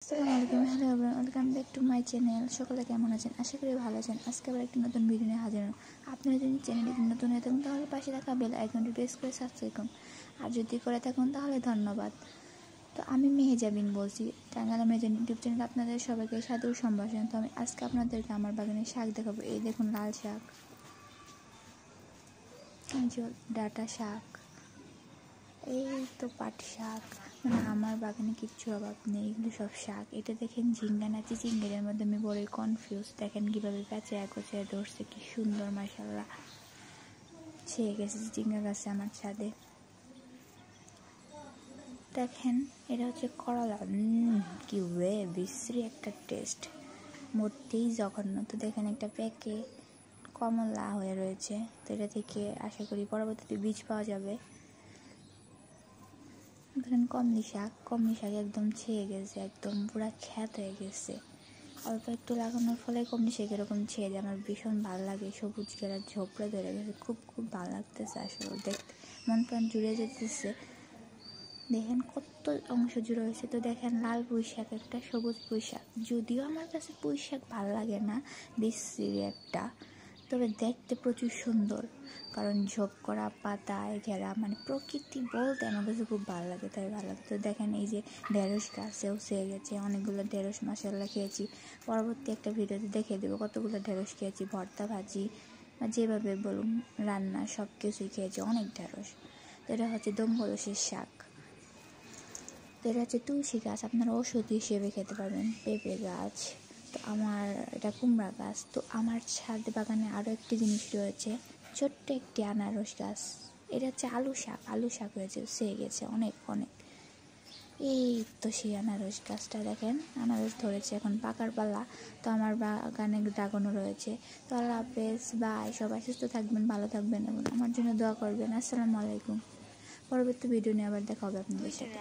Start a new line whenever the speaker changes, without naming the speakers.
আসসালামু আলাইকুম, hello everyone, welcome back to my channel. সকলে কেমন আছেন? আশা করি ভালো আছেন। আজকে আবার একটি নতুন ভিডিও নিয়ে হাজির হলাম। আপনারা যদি চ্যানেলটি নতুন হয়ে থাকুন তাহলে পাশে থাকা বেল আইকনটি প্রেস করে সাবস্ক্রাইব করুন, আর যদি করে থাকুন তাহলে ধন্যবাদ। তো আমি মেহেজাবিন বলছি, টাঙ্গাইল মেহেজাবিন ইউটিউব চ্যানেল আপনাদের সবাইকে সাদর সম্ভাষণ। তো আমি আজকে আপনাদেরকে আমার বাগানের শাক দেখাবো। এই দেখুন লাল শাক, ডাঁটা শাক, এই তো পাট শাক। মানে আমার বাগানে কিচ্ছু অভাব নেই, এগুলো সব শাক। এটা দেখেন ঝিঙ্গা নাচি, চিংড়ির মধ্যে আমি বড়ই কনফিউজ। দেখেন কীভাবে প্যাঁচে গোছায় ধরছে, কি সুন্দর মাশাআল্লাহ। ছেয়ে গেছে চিংড়া গাছে আমার ছাদে। দেখেন এটা হচ্ছে করলা, কি ওয়ে বিশ্রী একটা টেস্ট, মোটেই জঘন্য। তো দেখেন একটা প্যাকে কমলা হয়ে রয়েছে, তো এটা থেকে আশা করি পরবর্তীতে বীজ পাওয়া যাবে। দেখেন কমলি শাক একদম ছেয়ে গেছে, একদম পুরা খ্যাত হয়ে গেছে। অল্প একটু লাগানোর ফলে কমলি শাক এরকম ছেয়ে যায়। আমার ভীষণ ভালো লাগে, সবুজ গেরা ঝোপড়ে ধরে গেছে, খুব ভালো লাগতেছে। আসলে দেখতে মন প্রাণ জুড়ে যেতেছে। দেখেন কত অংশ জুড়ে হয়েছে। তো দেখেন লাল পুঁই শাক, একটা সবুজ পুঁই শাক। যদিও আমার কাছে পুঁই শাক ভালো লাগে না, বিশ্রী একটা, তবে দেখতে প্রচুর সুন্দর, কারণ ঝোপ করা পাতায় ঘেরা, মানে প্রকৃতি বলতে আমার কাছে খুব ভালো লাগে, তাই ভালো লাগে। তো দেখেন এই যে ঢেঁড়স গাছেও ছেয়ে গেছে, অনেকগুলো ঢেঁড়স মাশাআল্লাহ খেয়েছি। পরবর্তী একটা ভিডিওতে দেখিয়ে দেবো কতগুলো ঢেঁড়স খেয়েছি, ভর্তা ভাজি বা যেভাবে বলুন রান্না সব কিছুই খেয়েছি, অনেক ঢেঁড়স। তো এটা হচ্ছে দমকলসের শাক। তো এটা হচ্ছে তুলসী গাছ, আপনারা ওষুধ হিসেবে খেতে পারবেন। পেঁপে গাছ, তো আমার এটা কুমড়া গাছ। তো আমার ছাদ বাগানে আরও একটি জিনিস রয়েছে, ছোট্ট একটি আনারস গাছ। এটা হচ্ছে আলু শাক হয়েছে, সেয়ে গেছে অনেক। এই তো সেই আনারস গাছটা দেখেন, আনারস ধরেছে, এখন পাকার পাল্লা। তো আমার বাগানে ড্রাগনও রয়েছে। তো আল্লাহ হাফেজ, বাই। সবাই সুস্থ থাকবেন, ভালো থাকবেন এবং আমার জন্য দোয়া করবেন। আসসালামু আলাইকুম। পরবর্তী ভিডিও নিয়ে আবার দেখা হবে আপনাদের সাথে।